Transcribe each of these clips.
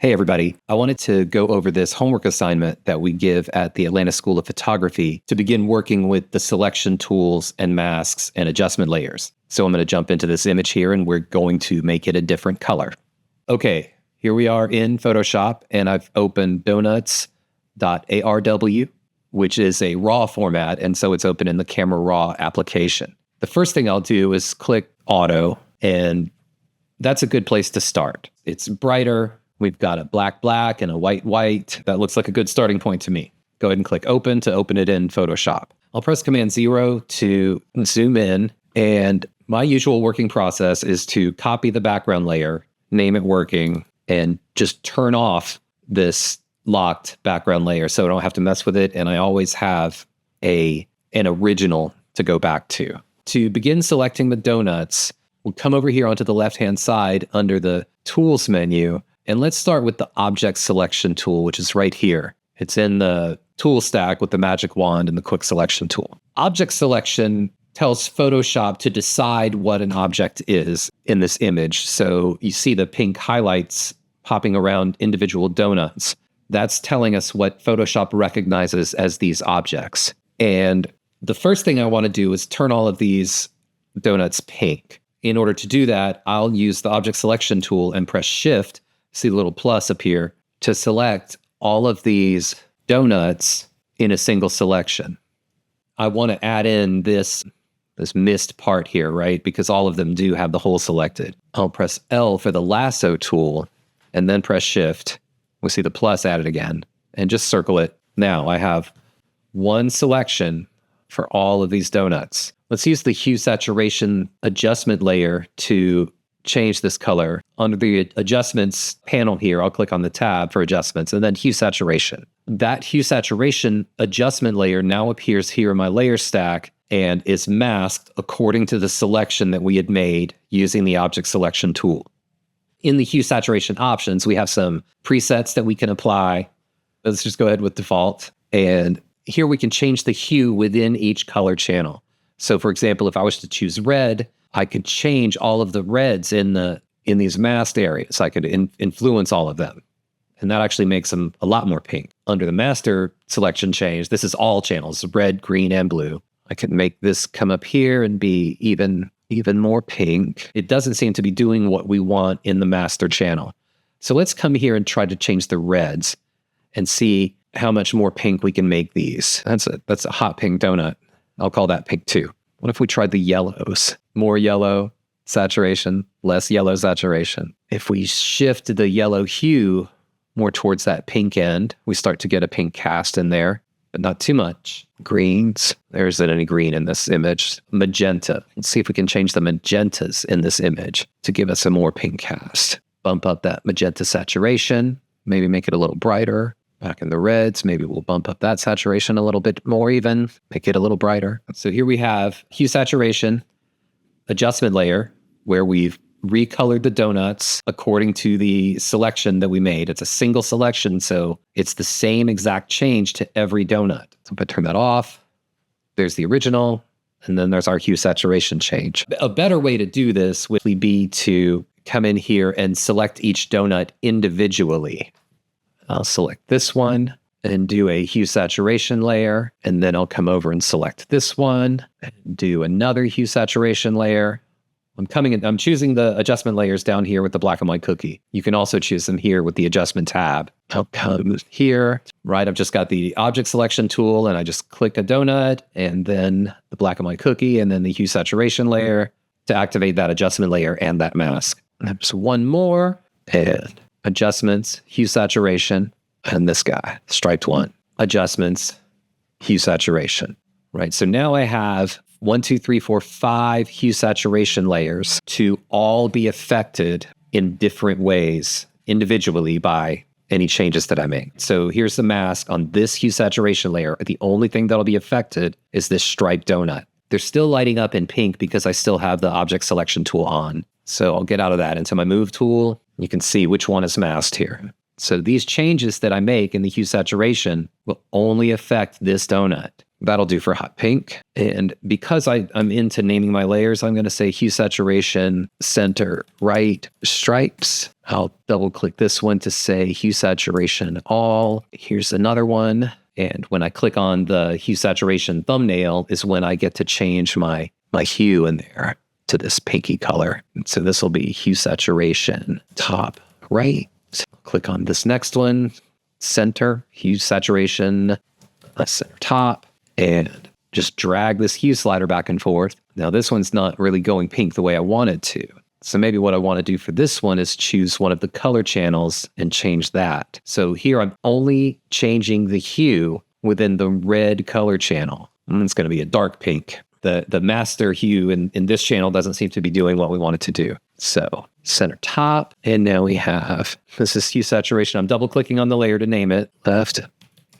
Hey, everybody. I wanted to go over this homework assignment that we give at the Atlanta School of Photography to begin working with the selection tools and masks and adjustment layers. So I'm going to jump into this image here and we're going to make it a different color. Okay, here we are in Photoshop and I've opened donuts.arw, which is a RAW format. And so it's open in the Camera Raw application. The first thing I'll do is click Auto, and that's a good place to start. It's brighter. We've got a black and a white. That looks like a good starting point to me. Go ahead and click Open to open it in Photoshop. I'll press Command 0 to zoom in, and my usual working process is to copy the background layer, name it working, and just turn off this locked background layer so I don't have to mess with it, and I always have an original to go back to. To begin selecting the donuts, we'll come over here onto the left-hand side under the Tools menu, and let's start with the Object Selection tool, which is right here. It's in the tool stack with the magic wand and the Quick Selection tool. Object Selection tells Photoshop to decide what an object is in this image. So you see the pink highlights popping around individual donuts. That's telling us what Photoshop recognizes as these objects. And the first thing I want to do is turn all of these donuts pink. In order to do that, I'll use the Object Selection tool and press Shift, see the little plus up here, to select all of these donuts in a single selection. I want to add in this missed part here, right? Because all of them do have the whole selected. I'll press L for the lasso tool and then press Shift. We see the plus added again and just circle it. Now I have one selection for all of these donuts. Let's use the hue saturation adjustment layer to change this color. Under the adjustments panel here, I'll click on the tab for adjustments and then hue saturation. That hue saturation adjustment layer now appears here in my layer stack and is masked according to the selection that we had made using the Object Selection tool. In the hue saturation options, we have some presets that we can apply. Let's just go ahead with default. And here we can change the hue within each color channel. So for example, if I was to choose red, I could change all of the reds in these masked areas. I could influence all of them. And that actually makes them a lot more pink. Under the master selection change, this is all channels, red, green, and blue. I could make this come up here and be even more pink. It doesn't seem to be doing what we want in the master channel. So let's come here and try to change the reds and see how much more pink we can make these. That's a hot pink donut. I'll call that pink too. What if we tried the yellows? More yellow saturation, less yellow saturation. If we shift the yellow hue more towards that pink end, we start to get a pink cast in there, but not too much. Greens, there isn't any green in this image. Magenta, let's see if we can change the magentas in this image to give us a more pink cast. Bump up that magenta saturation, maybe make it a little brighter. Back in the reds, maybe we'll bump up that saturation a little bit more even, make it a little brighter. So here we have hue saturation, adjustment layer, where we've recolored the donuts according to the selection that we made. It's a single selection, so it's the same exact change to every donut. So if I turn that off, there's the original, and then there's our hue saturation change. A better way to do this would be to come in here and select each donut individually. I'll select this one and do a hue saturation layer, and then I'll come over and select this one and do another hue saturation layer. I'm choosing the adjustment layers down here with the black and white cookie. You can also choose them here with the adjustment tab. I'll come here, right? I've just got the object selection tool and I just click a donut and then the black and white cookie and then the hue saturation layer to activate that adjustment layer and that mask. And just one more and adjustments, hue saturation, and this guy, striped one. Adjustments, hue saturation, right? So now I have 5 hue saturation layers to all be affected in different ways individually by any changes that I make. So here's the mask on this hue saturation layer. The only thing that'll be affected is this striped donut. They're still lighting up in pink because I still have the object selection tool on. So I'll get out of that into my move tool. You can see which one is masked here. So these changes that I make in the hue saturation will only affect this donut. That'll do for hot pink. And because I'm into naming my layers, I'm going to say hue saturation center right stripes. I'll double click this one to say hue saturation all. Here's another one. And when I click on the hue saturation thumbnail is when I get to change my hue in there to this pinky color. And so this will be hue saturation top right. Click on this next one, center, hue saturation, center top, and just drag this hue slider back and forth. Now this one's not really going pink the way I want it to. So maybe what I want to do for this one is choose one of the color channels and change that. So here I'm only changing the hue within the red color channel. And it's going to be a dark pink. The master hue in this channel doesn't seem to be doing what we want it to do. So center top, and now we have, this is hue saturation. I'm double clicking on the layer to name it, left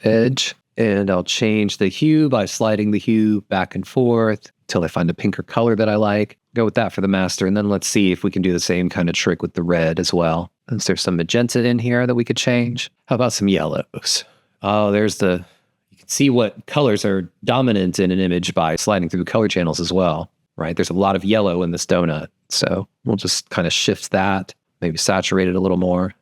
edge, and I'll change the hue by sliding the hue back and forth till I find a pinker color that I like. Go with that for the master, and then let's see if we can do the same kind of trick with the red as well. Is there some magenta in here that we could change? How about some yellows? Oh, there's you can see what colors are dominant in an image by sliding through color channels as well, right? There's a lot of yellow in this donut. So we'll just kind of shift that, maybe saturate it a little more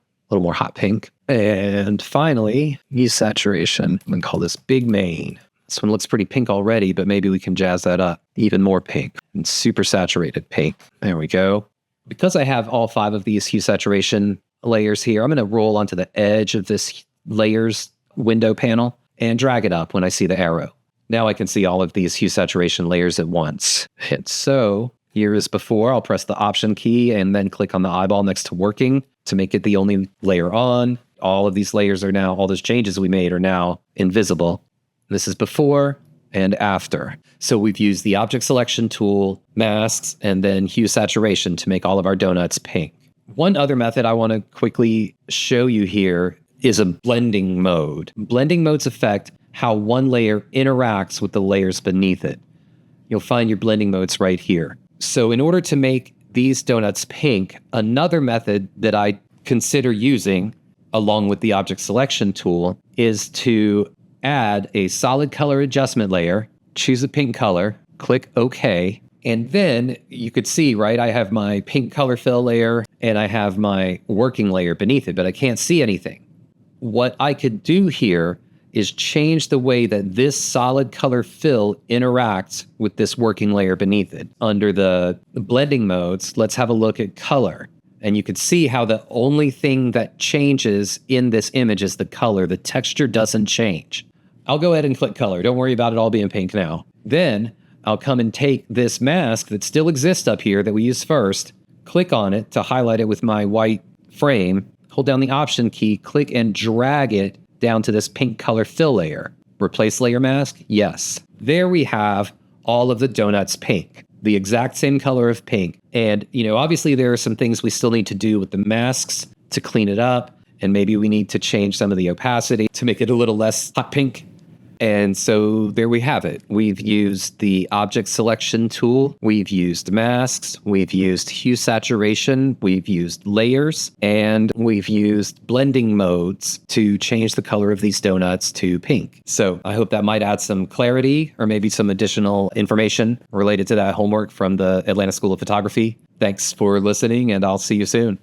hot pink. And finally, hue saturation. I'm going to call this Big Main. This one looks pretty pink already, but maybe we can jazz that up even more pink and super saturated pink. There we go. Because I have all 5 of these hue saturation layers here, I'm going to roll onto the edge of this layers window panel and drag it up when I see the arrow. Now I can see all of these hue saturation layers at once. And so here as before, I'll press the Option key and then click on the eyeball next to working to make it the only layer on. All of these layers are now, all those changes we made are now invisible. This is before and after. So we've used the object selection tool, masks, and then hue saturation to make all of our donuts pink. One other method I want to quickly show you here is a blending mode. Blending modes affect how one layer interacts with the layers beneath it. You'll find your blending modes right here. So in order to make these donuts pink, another method that I consider using along with the object selection tool is to add a solid color adjustment layer, choose a pink color, click OK, and then you could see, right, I have my pink color fill layer and I have my working layer beneath it, but I can't see anything. What I could do here is change the way that this solid color fill interacts with this working layer beneath it. Under the blending modes, let's have a look at color. And you can see how the only thing that changes in this image is the color. The texture doesn't change. I'll go ahead and click color. Don't worry about it all being pink now. Then I'll come and take this mask that still exists up here that we used first, click on it to highlight it with my white frame, hold down the Option key, click and drag it down to this pink color fill layer. Replace layer mask? Yes. There we have all of the donuts pink, the exact same color of pink. And, obviously there are some things we still need to do with the masks to clean it up. And maybe we need to change some of the opacity to make it a little less hot pink. And so there we have it. We've used the object selection tool. We've used masks. We've used hue saturation. We've used layers. And we've used blending modes to change the color of these donuts to pink. So I hope that might add some clarity or maybe some additional information related to that homework from the Atlanta School of Photography. Thanks for listening, and I'll see you soon.